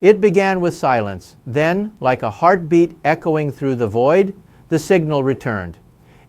It began with silence. Then, like a heartbeat echoing through the void, the signal returned.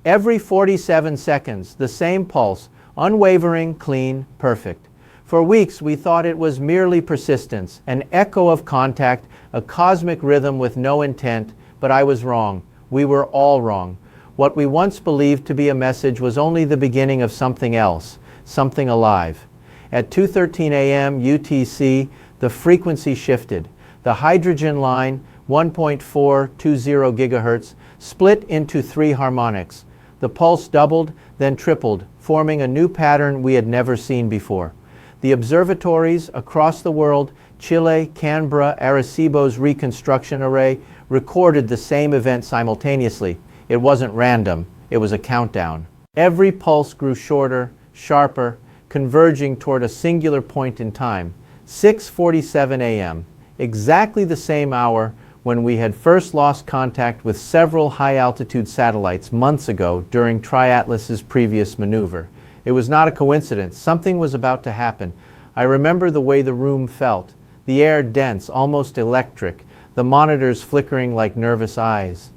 Every 47 seconds, the same pulse, unwavering, clean, perfect. For weeks, we thought it was merely persistence, an echo of contact, a cosmic rhythm with no intent, but I was wrong. We were all wrong. What we once believed to be a message was only the beginning of something else, something alive. At 2:13 a.m. UTC, the frequency shifted. The hydrogen line, 1.420 gigahertz, split into 3 harmonics. The pulse doubled, then tripled, forming a new pattern we had never seen before. The observatories across the world, Chile, Canberra, Arecibo's reconstruction array, recorded the same event simultaneously. It wasn't random, it was a countdown. Every pulse grew shorter, sharper, converging toward a singular point in time. 6:47 a.m., exactly the same hour when we had first lost contact with several high-altitude satellites months ago during 3IATLAS's previous maneuver. It was not a coincidence. Something was about to happen. I remember the way the room felt. The air dense, almost electric, the monitors flickering like nervous eyes.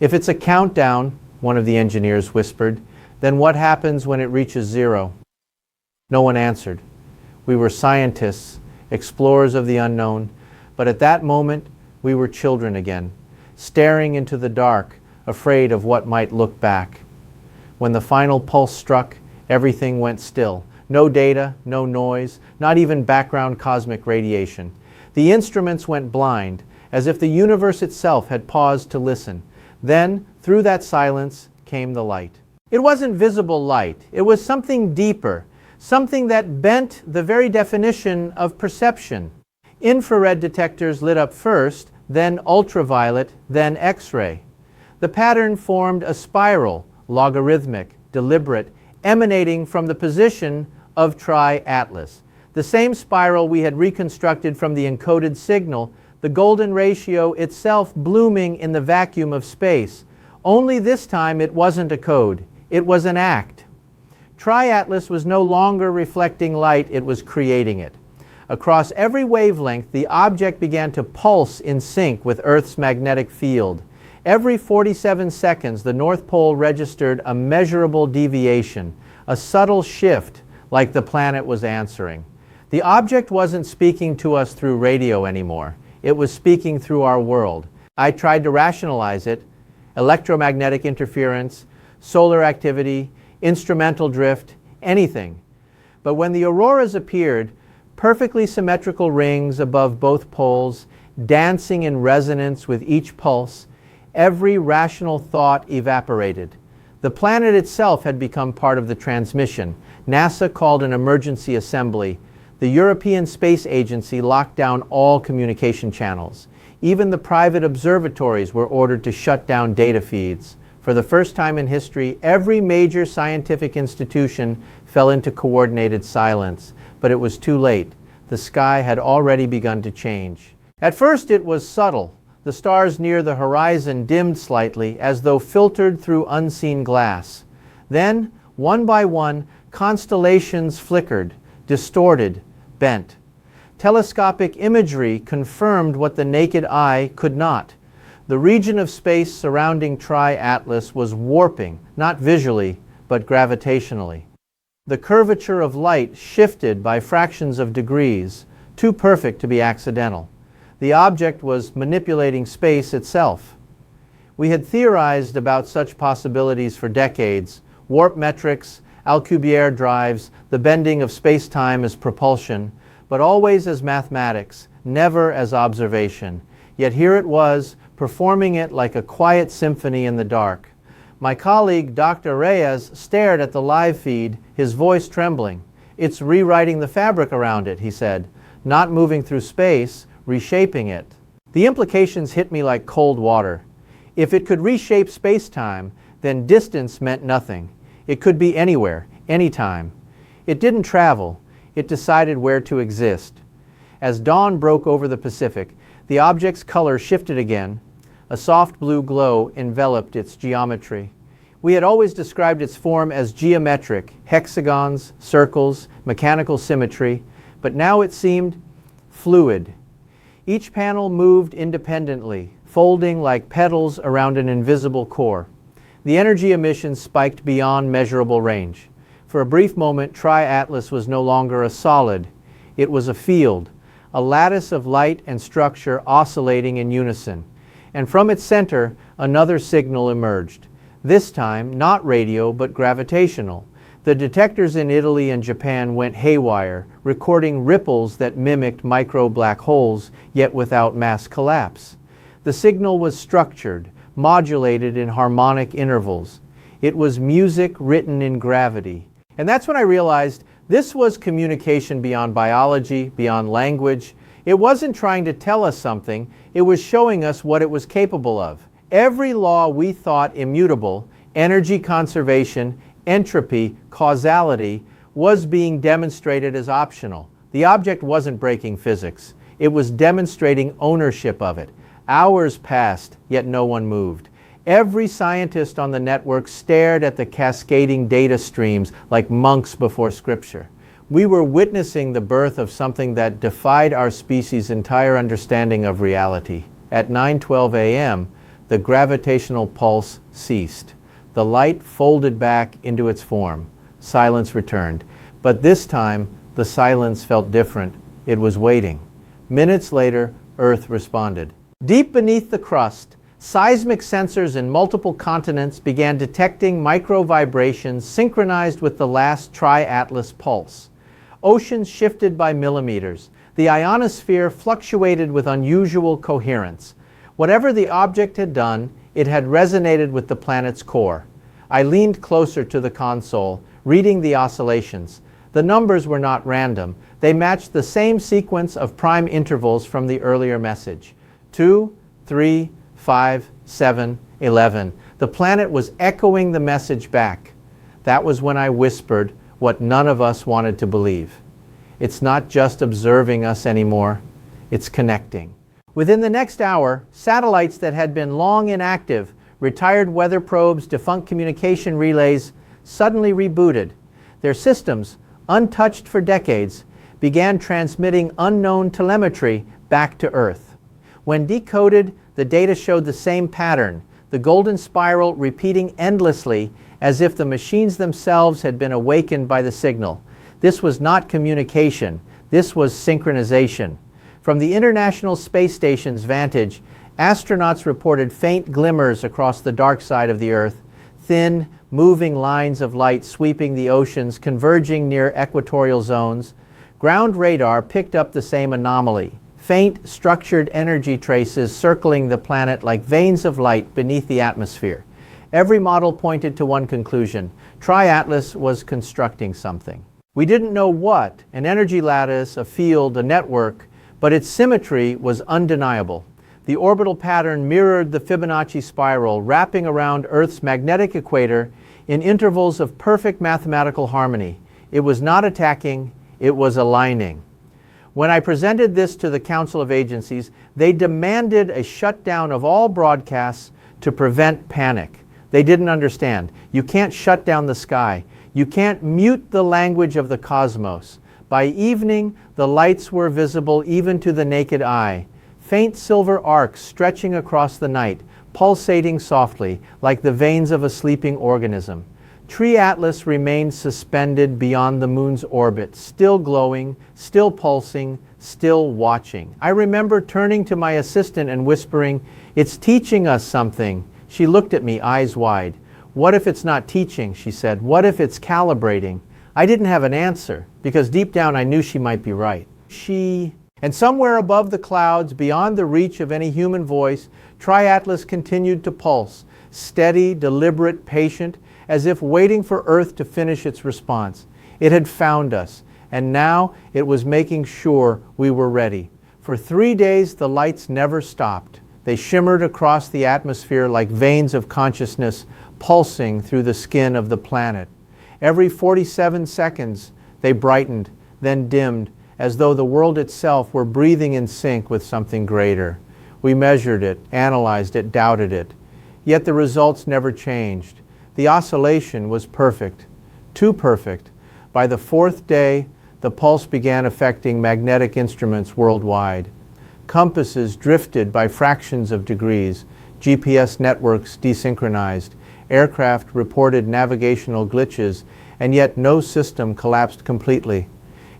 If it's a countdown, one of the engineers whispered, then what happens when it reaches 0? No one answered. We were scientists, explorers of the unknown, but at that moment, we were children again, staring into the dark, afraid of what might look back. When the final pulse struck, everything went still. No data, no noise, not even background cosmic radiation. The instruments went blind, as if the universe itself had paused to listen. Then, through that silence, came the light. It wasn't visible light. It was something deeper, something that bent the very definition of perception. Infrared detectors lit up first, then ultraviolet, then X-ray. The pattern formed a spiral, logarithmic, deliberate, emanating from the position of 3IATLAS. The same spiral we had reconstructed from the encoded signal, the golden ratio itself blooming in the vacuum of space. Only this time it wasn't a code, it was an act. 3IATLAS was no longer reflecting light, it was creating it. Across every wavelength, the object began to pulse in sync with Earth's magnetic field. Every 47 seconds, the North Pole registered a measurable deviation, a subtle shift, like the planet was answering. The object wasn't speaking to us through radio anymore. It was speaking through our world. I tried to rationalize it: electromagnetic interference, solar activity, instrumental drift, anything. But when the auroras appeared, perfectly symmetrical rings above both poles, dancing in resonance with each pulse, every rational thought evaporated. The planet itself had become part of the transmission. NASA called an emergency assembly. The European Space Agency locked down all communication channels. Even the private observatories were ordered to shut down data feeds. For the first time in history, every major scientific institution fell into coordinated silence. But it was too late. The sky had already begun to change. At first it was subtle. The stars near the horizon dimmed slightly, as though filtered through unseen glass. Then, one by one, constellations flickered, distorted, bent. Telescopic imagery confirmed what the naked eye could not. The region of space surrounding 3IATLAS was warping, not visually, but gravitationally. The curvature of light shifted by fractions of degrees, too perfect to be accidental. The object was manipulating space itself. We had theorized about such possibilities for decades: warp metrics, Alcubierre drives, the bending of space-time as propulsion, but always as mathematics, never as observation. Yet here it was, performing it like a quiet symphony in the dark. My colleague, Dr. Reyes, stared at the live feed, his voice trembling. "It's rewriting the fabric around it," he said, "not moving through space, reshaping it." The implications hit me like cold water. If it could reshape space-time, then distance meant nothing. It could be anywhere, anytime. It didn't travel. It decided where to exist. As dawn broke over the Pacific, the object's color shifted again. A soft blue glow enveloped its geometry. We had always described its form as geometric, hexagons, circles, mechanical symmetry, but now it seemed fluid. Each panel moved independently, folding like petals around an invisible core. The energy emissions spiked beyond measurable range. For a brief moment, 3IATLAS was no longer a solid. It was a field, a lattice of light and structure oscillating in unison. And from its center, another signal emerged. This time, not radio, but gravitational. The detectors in Italy and Japan went haywire, recording ripples that mimicked micro black holes, yet without mass collapse. The signal was structured, modulated in harmonic intervals. It was music written in gravity. And that's when I realized this was communication beyond biology, beyond language. It wasn't trying to tell us something, it was showing us what it was capable of. Every law we thought immutable, energy conservation, entropy, causality, was being demonstrated as optional. The object wasn't breaking physics. It was demonstrating ownership of it. Hours passed, yet no one moved. Every scientist on the network stared at the cascading data streams like monks before scripture. We were witnessing the birth of something that defied our species' entire understanding of reality. At 9:12 a.m., the gravitational pulse ceased. The light folded back into its form. Silence returned. But this time, the silence felt different. It was waiting. Minutes later, Earth responded. Deep beneath the crust, seismic sensors in multiple continents began detecting micro vibrations synchronized with the last 3IATLAS pulse. Oceans shifted by millimeters. The ionosphere fluctuated with unusual coherence. Whatever the object had done, it had resonated with the planet's core. I leaned closer to the console, reading the oscillations. The numbers were not random. They matched the same sequence of prime intervals from the earlier message. 2, 3, 5, 7, 11. The planet was echoing the message back. That was when I whispered what none of us wanted to believe. It's not just observing us anymore, it's connecting. Within the next hour, satellites that had been long inactive, retired weather probes, defunct communication relays, suddenly rebooted. Their systems, untouched for decades, began transmitting unknown telemetry back to Earth. When decoded, the data showed the same pattern, the golden spiral repeating endlessly as if the machines themselves had been awakened by the signal. This was not communication, this was synchronization. From the International Space Station's vantage, astronauts reported faint glimmers across the dark side of the Earth, thin, moving lines of light sweeping the oceans, converging near equatorial zones. Ground radar picked up the same anomaly. Faint, structured energy traces circling the planet like veins of light beneath the atmosphere. Every model pointed to one conclusion. 3IATLAS was constructing something. We didn't know what, an energy lattice, a field, a network, but its symmetry was undeniable. The orbital pattern mirrored the Fibonacci spiral, wrapping around Earth's magnetic equator in intervals of perfect mathematical harmony. It was not attacking, it was aligning. When I presented this to the Council of Agencies, they demanded a shutdown of all broadcasts to prevent panic. They didn't understand. You can't shut down the sky. You can't mute the language of the cosmos. By evening, the lights were visible even to the naked eye. Faint silver arcs stretching across the night, pulsating softly, like the veins of a sleeping organism. 3IATLAS remained suspended beyond the moon's orbit, still glowing, still pulsing, still watching. I remember turning to my assistant and whispering, "It's teaching us something." She looked at me, eyes wide. "What if it's not teaching?" she said. "What if it's calibrating?" I didn't have an answer, because deep down I knew she might be right. And somewhere above the clouds, beyond the reach of any human voice, 3IATLAS continued to pulse, steady, deliberate, patient, as if waiting for Earth to finish its response. It had found us, and now it was making sure we were ready. For 3 days, the lights never stopped. They shimmered across the atmosphere like veins of consciousness pulsing through the skin of the planet. Every 47 seconds, they brightened, then dimmed, as though the world itself were breathing in sync with something greater. We measured it, analyzed it, doubted it. Yet the results never changed. The oscillation was perfect, too perfect. By the 4th day, the pulse began affecting magnetic instruments worldwide. Compasses drifted by fractions of degrees. GPS networks desynchronized. Aircraft reported navigational glitches, and yet no system collapsed completely.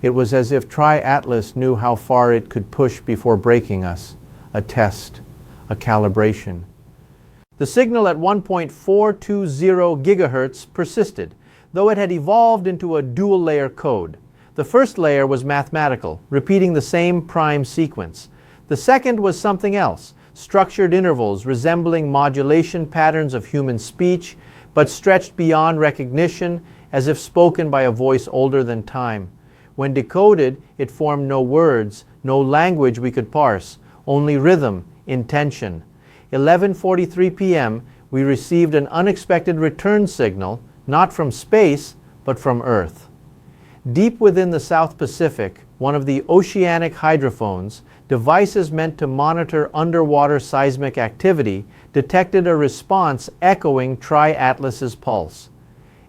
It was as if 3IATLAS knew how far it could push before breaking us. A test, a calibration. The signal at 1.420 gigahertz persisted, though it had evolved into a dual-layer code. The first layer was mathematical, repeating the same prime sequence. The second was something else, structured intervals resembling modulation patterns of human speech, but stretched beyond recognition as if spoken by a voice older than time. When decoded, it formed no words, no language we could parse, only rhythm, intention. 11:43 p.m., we received an unexpected return signal, not from space, but from Earth. Deep within the South Pacific, one of the oceanic hydrophones, devices meant to monitor underwater seismic activity, detected a response echoing 3IATLAS's pulse.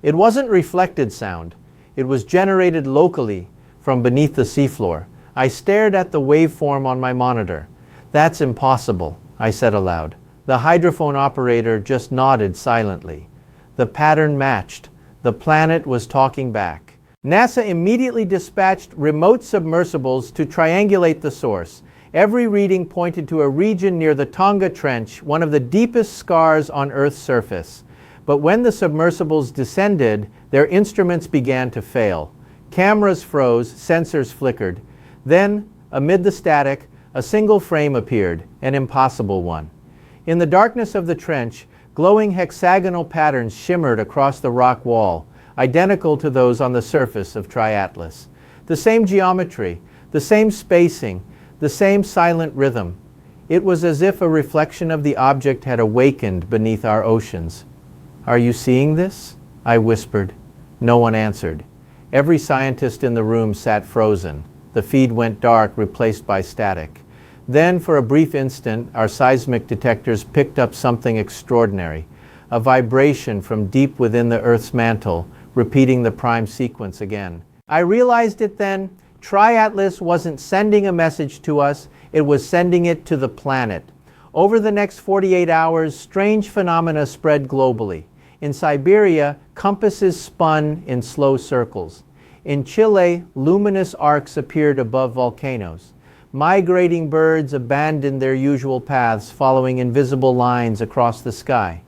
It wasn't reflected sound. It was generated locally from beneath the seafloor. I stared at the waveform on my monitor. "That's impossible," I said aloud. The hydrophone operator just nodded silently. The pattern matched. The planet was talking back. NASA immediately dispatched remote submersibles to triangulate the source. Every reading pointed to a region near the Tonga Trench, one of the deepest scars on Earth's surface. But when the submersibles descended, their instruments began to fail. Cameras froze, sensors flickered. Then, amid the static, a single frame appeared, an impossible one. In the darkness of the trench, glowing hexagonal patterns shimmered across the rock wall, identical to those on the surface of 3IATLAS. The same geometry, the same spacing, the same silent rhythm. It was as if a reflection of the object had awakened beneath our oceans. "Are you seeing this?" I whispered. No one answered. Every scientist in the room sat frozen. The feed went dark, replaced by static. Then, for a brief instant, our seismic detectors picked up something extraordinary, a vibration from deep within the Earth's mantle, repeating the prime sequence again. I realized it then. 3IATLAS wasn't sending a message to us, it was sending it to the planet. Over the next 48 hours, strange phenomena spread globally. In Siberia, compasses spun in slow circles. In Chile, luminous arcs appeared above volcanoes. Migrating birds abandoned their usual paths, following invisible lines across the sky.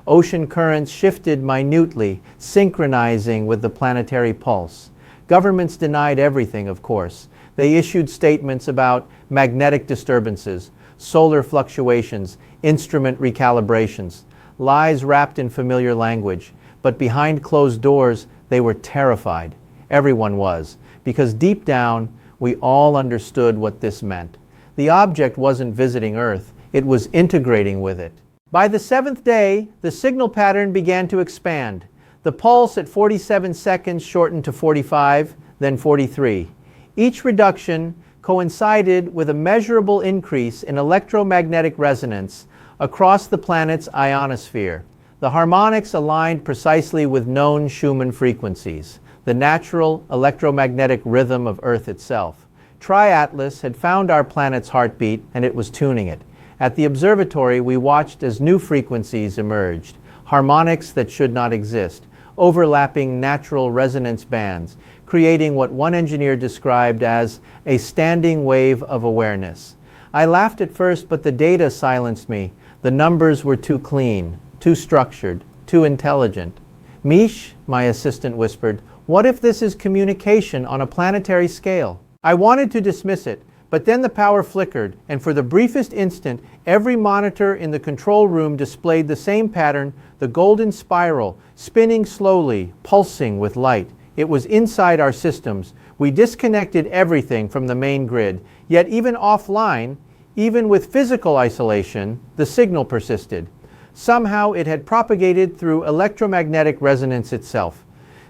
Ocean currents shifted minutely, synchronizing with the planetary pulse. Governments denied everything, of course. They issued statements about magnetic disturbances, solar fluctuations, instrument recalibrations, lies wrapped in familiar language. But behind closed doors, they were terrified. Everyone was, because deep down, we all understood what this meant. The object wasn't visiting Earth, it was integrating with it. By the seventh day, the signal pattern began to expand. The pulse at 47 seconds shortened to 45, then 43. Each reduction coincided with a measurable increase in electromagnetic resonance across the planet's ionosphere. The harmonics aligned precisely with known Schumann frequencies, the natural electromagnetic rhythm of Earth itself. 3IATLAS had found our planet's heartbeat, and it was tuning it. At the observatory, we watched as new frequencies emerged, harmonics that should not exist, overlapping natural resonance bands, creating what one engineer described as a standing wave of awareness. I laughed at first, but the data silenced me. The numbers were too clean, too structured, too intelligent. "Mish," my assistant whispered, "what if this is communication on a planetary scale?" I wanted to dismiss it, but then the power flickered, and for the briefest instant, every monitor in the control room displayed the same pattern, the golden spiral, spinning slowly, pulsing with light. It was inside our systems. We disconnected everything from the main grid, yet even offline, even with physical isolation, the signal persisted. Somehow it had propagated through electromagnetic resonance itself.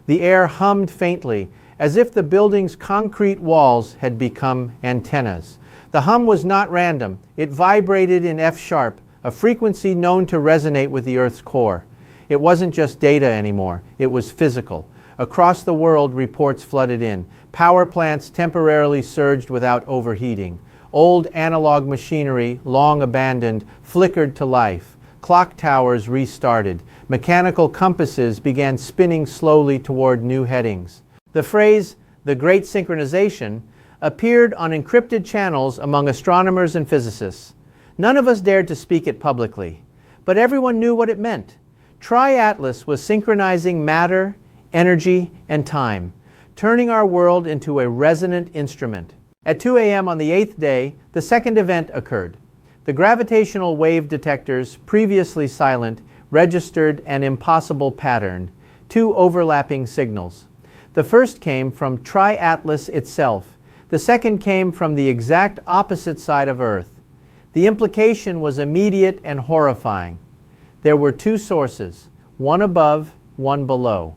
The air hummed faintly, as if the building's concrete walls had become antennas. The hum was not random. It vibrated in F-sharp, a frequency known to resonate with the Earth's core. It wasn't just data anymore. It was physical. Across the world, reports flooded in. Power plants temporarily surged without overheating. Old analog machinery, long abandoned, flickered to life. Clock towers restarted. Mechanical compasses began spinning slowly toward new headings. The phrase, "the great synchronization," appeared on encrypted channels among astronomers and physicists. None of us dared to speak it publicly, but everyone knew what it meant. 3IATLAS was synchronizing matter, energy, and time, turning our world into a resonant instrument. At 2 a.m. on the 8th day, the second event occurred. The gravitational wave detectors, previously silent, registered an impossible pattern, two overlapping signals. The first came from 3IATLAS itself. The second came from the exact opposite side of Earth. The implication was immediate and horrifying. There were two sources, one above, one below.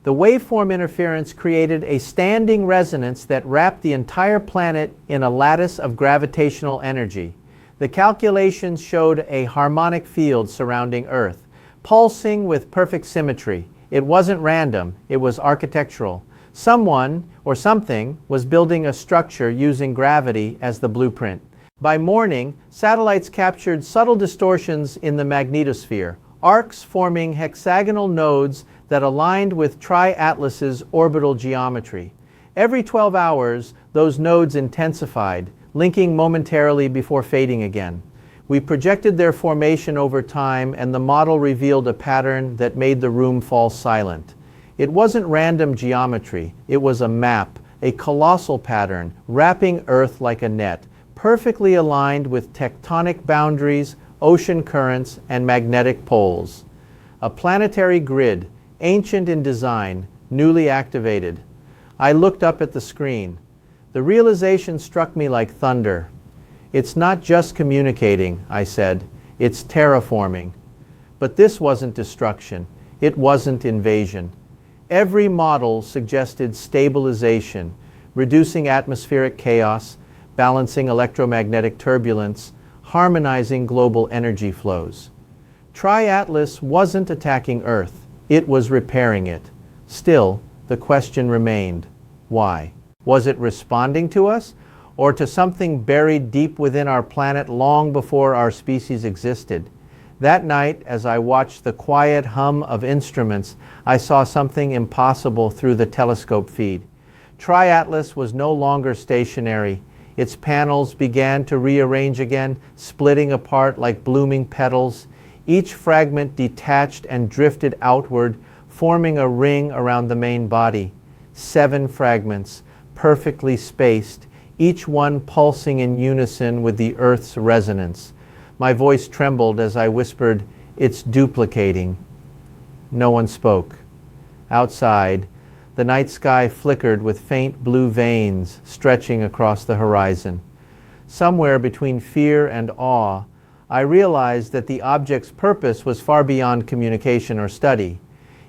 The waveform interference created a standing resonance that wrapped the entire planet in a lattice of gravitational energy. The calculations showed a harmonic field surrounding Earth, pulsing with perfect symmetry. It wasn't random, it was architectural. Someone, or something, was building a structure using gravity as the blueprint. By morning, satellites captured subtle distortions in the magnetosphere, arcs forming hexagonal nodes that aligned with 3IATLAS's orbital geometry. Every 12 hours, those nodes intensified, linking momentarily before fading again. We projected their formation over time, and the model revealed a pattern that made the room fall silent. It wasn't random geometry, it was a map, a colossal pattern, wrapping Earth like a net, perfectly aligned with tectonic boundaries, ocean currents, and magnetic poles. A planetary grid, ancient in design, newly activated. I looked up at the screen. The realization struck me like thunder. It's not just communicating, I said, it's terraforming. But this wasn't destruction. It wasn't invasion. Every model suggested stabilization, reducing atmospheric chaos, balancing electromagnetic turbulence, harmonizing global energy flows. 3IATLAS wasn't attacking Earth, it was repairing it. Still, the question remained, why? Was it responding to us, or to something buried deep within our planet long before our species existed? That night, as I watched the quiet hum of instruments, I saw something impossible through the telescope feed. 3IATLAS was no longer stationary. Its panels began to rearrange again, splitting apart like blooming petals. Each fragment detached and drifted outward, forming a ring around the main body. 7 fragments, perfectly spaced, each one pulsing in unison with the Earth's resonance. My voice trembled as I whispered, "It's duplicating." No one spoke. Outside, the night sky flickered with faint blue veins stretching across the horizon. Somewhere between fear and awe, I realized that the object's purpose was far beyond communication or study.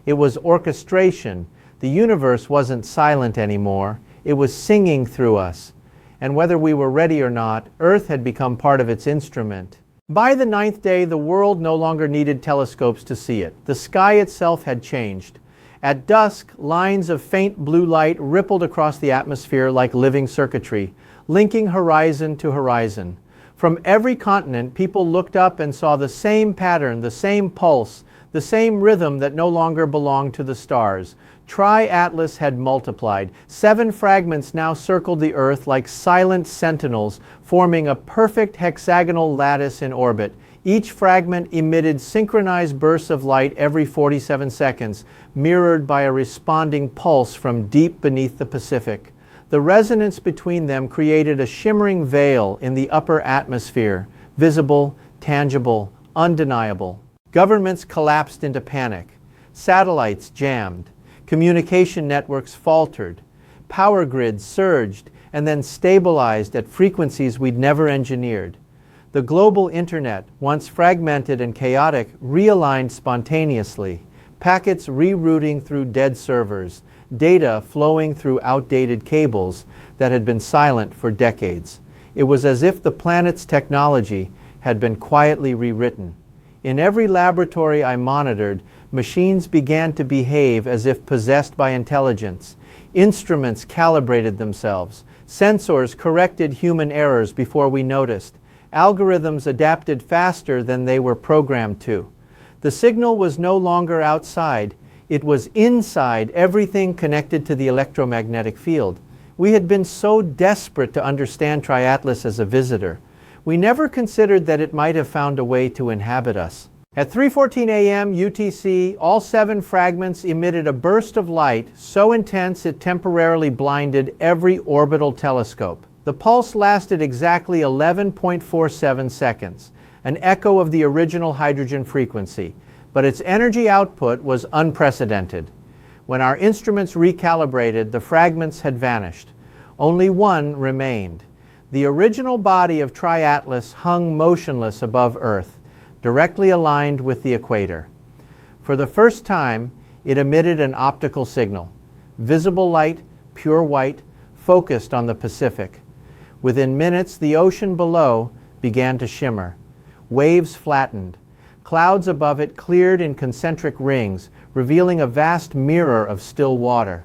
It was orchestration. The universe wasn't silent anymore. It was singing through us. And whether we were ready or not, Earth had become part of its instrument. By the 9th day, the world no longer needed telescopes to see it. The sky itself had changed. At dusk, lines of faint blue light rippled across the atmosphere like living circuitry, linking horizon to horizon. From every continent, people looked up and saw the same pattern, the same pulse, the same rhythm that no longer belonged to the stars. 3IATLAS had multiplied. 7 fragments now circled the Earth like silent sentinels, forming a perfect hexagonal lattice in orbit. Each fragment emitted synchronized bursts of light every 47 seconds, mirrored by a responding pulse from deep beneath the Pacific. The resonance between them created a shimmering veil in the upper atmosphere, visible, tangible, undeniable. Governments collapsed into panic. Satellites jammed. Communication networks faltered. Power grids surged and then stabilized at frequencies we'd never engineered. The global internet, once fragmented and chaotic, realigned spontaneously. Packets rerouting through dead servers, data flowing through outdated cables that had been silent for decades. It was as if the planet's technology had been quietly rewritten. In every laboratory I monitored, machines began to behave as if possessed by intelligence. Instruments calibrated themselves. Sensors corrected human errors before we noticed. Algorithms adapted faster than they were programmed to. The signal was no longer outside. It was inside everything connected to the electromagnetic field. We had been so desperate to understand 3IATLAS as a visitor. We never considered that it might have found a way to inhabit us. At 3:14 a.m. UTC, all 7 fragments emitted a burst of light so intense it temporarily blinded every orbital telescope. The pulse lasted exactly 11.47 seconds, an echo of the original hydrogen frequency, but its energy output was unprecedented. When our instruments recalibrated, the fragments had vanished. Only one remained. The original body of 3IATLAS hung motionless above Earth, directly aligned with the equator. For the first time, it emitted an optical signal. Visible light, pure white, focused on the Pacific. Within minutes, the ocean below began to shimmer. Waves flattened. Clouds above it cleared in concentric rings, revealing a vast mirror of still water.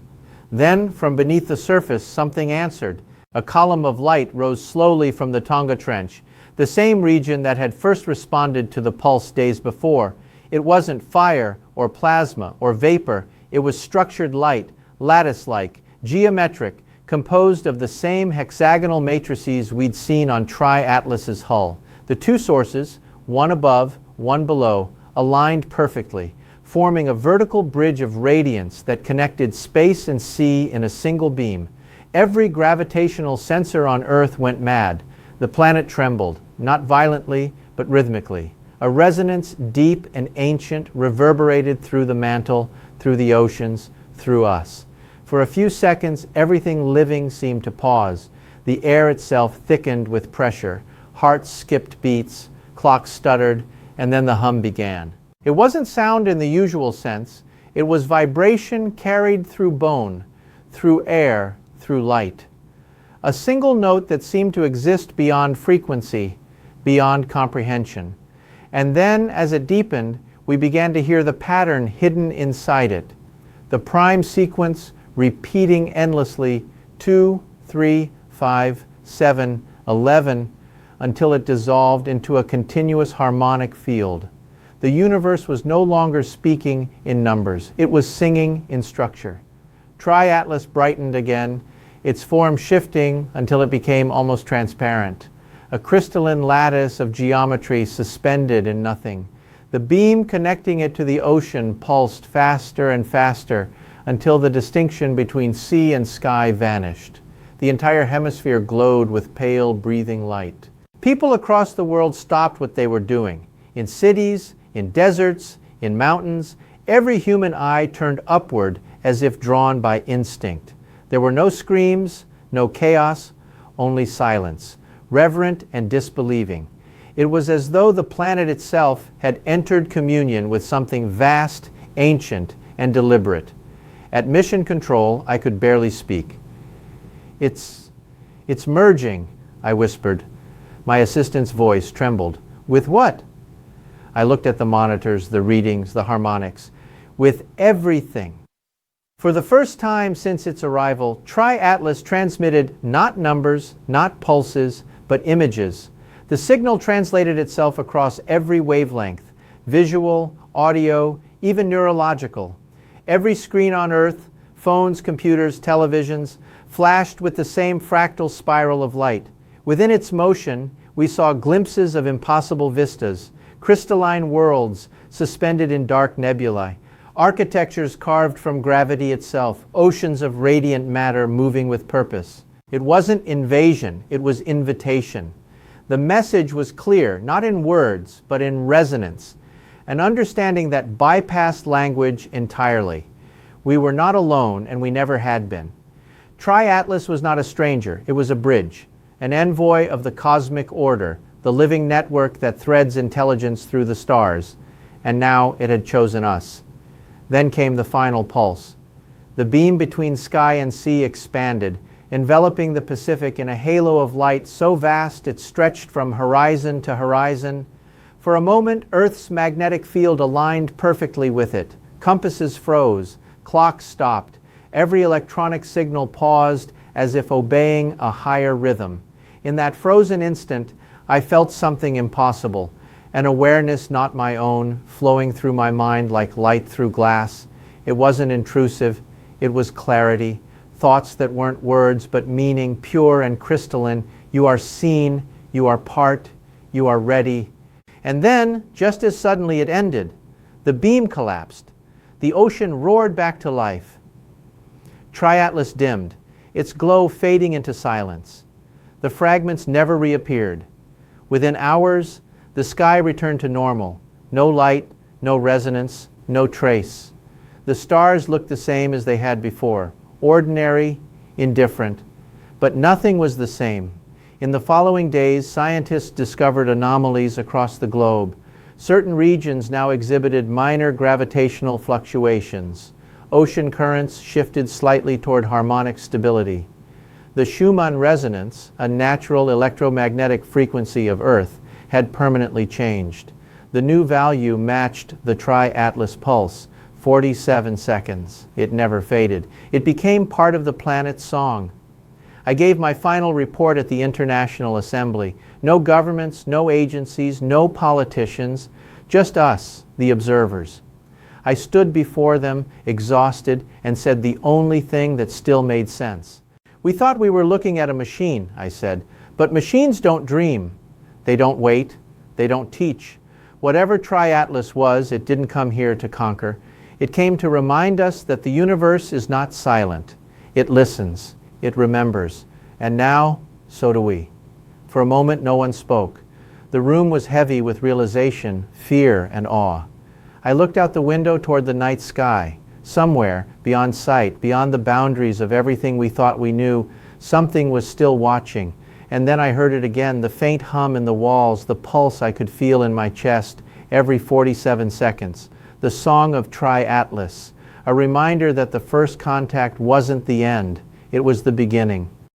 Then, from beneath the surface, something answered. A column of light rose slowly from the Tonga Trench, the same region that had first responded to the pulse days before. It wasn't fire or plasma or vapor. It was structured light, lattice-like, geometric, composed of the same hexagonal matrices we'd seen on 3IATLAS's hull. The two sources, one above, one below, aligned perfectly, forming a vertical bridge of radiance that connected space and sea in a single beam. Every gravitational sensor on Earth went mad. The planet trembled, not violently, but rhythmically. A resonance deep and ancient reverberated through the mantle, through the oceans, through us. For a few seconds, everything living seemed to pause. The air itself thickened with pressure. Hearts skipped beats, clocks stuttered, and then the hum began. It wasn't sound in the usual sense. It was vibration carried through bone, through air, through light. A single note that seemed to exist beyond frequency, beyond comprehension. And then, as it deepened, we began to hear the pattern hidden inside it. The prime sequence repeating endlessly 2, 3, 5, 7, 11, until it dissolved into a continuous harmonic field. The universe was no longer speaking in numbers. It was singing in structure. 3IATLAS brightened again, its form shifting until it became almost transparent. A crystalline lattice of geometry suspended in nothing. The beam connecting it to the ocean pulsed faster and faster until the distinction between sea and sky vanished. The entire hemisphere glowed with pale, breathing light. People across the world stopped what they were doing. In cities, in deserts, in mountains, every human eye turned upward as if drawn by instinct. There were no screams, no chaos, only silence, reverent and disbelieving. It was as though the planet itself had entered communion with something vast, ancient, and deliberate. At mission control, I could barely speak. It's merging, I whispered. My assistant's voice trembled. With what? I looked at the monitors, the readings, the harmonics. With everything. For the first time since its arrival, 3IATLAS transmitted not numbers, not pulses, but images. The signal translated itself across every wavelength, visual, audio, even neurological. Every screen on Earth, phones, computers, televisions, flashed with the same fractal spiral of light. Within its motion, we saw glimpses of impossible vistas, crystalline worlds suspended in dark nebulae, architectures carved from gravity itself, oceans of radiant matter moving with purpose. It wasn't invasion, it was invitation. The message was clear, not in words, but in resonance, an understanding that bypassed language entirely. We were not alone, and we never had been. 3IATLAS was not a stranger, it was a bridge, an envoy of the cosmic order, the living network that threads intelligence through the stars, and now it had chosen us. Then came the final pulse. The beam between sky and sea expanded, enveloping the Pacific in a halo of light so vast it stretched from horizon to horizon. For a moment, Earth's magnetic field aligned perfectly with it. Compasses froze, clocks stopped, every electronic signal paused as if obeying a higher rhythm. In that frozen instant, I felt something impossible, an awareness not my own, flowing through my mind like light through glass. It wasn't intrusive, it was clarity, thoughts that weren't words but meaning, pure and crystalline. You are seen, you are part, you are ready. And then, just as suddenly it ended, the beam collapsed. The ocean roared back to life. 3IATLAS dimmed, its glow fading into silence. The fragments never reappeared. Within hours, the sky returned to normal. No light, no resonance, no trace. The stars looked the same as they had before, ordinary, indifferent. But nothing was the same. In the following days, scientists discovered anomalies across the globe. Certain regions now exhibited minor gravitational fluctuations. Ocean currents shifted slightly toward harmonic stability. The Schumann resonance, a natural electromagnetic frequency of Earth, had permanently changed. The new value matched the 3IATLAS pulse, 47 seconds. It never faded. It became part of the planet's song. I gave my final report at the International Assembly. No governments, no agencies, no politicians, just us, the observers. I stood before them, exhausted, and said the only thing that still made sense. We thought we were looking at a machine, I said, but machines don't dream. They don't wait. They don't teach. Whatever 3IATLAS was, it didn't come here to conquer. It came to remind us that the universe is not silent. It listens. It remembers. And now, so do we. For a moment, no one spoke. The room was heavy with realization, fear, and awe. I looked out the window toward the night sky. Somewhere, beyond sight, beyond the boundaries of everything we thought we knew, something was still watching. And then I heard it again, the faint hum in the walls, the pulse I could feel in my chest every 47 seconds. The song of 3IATLAS, a reminder that the first contact wasn't the end, it was the beginning.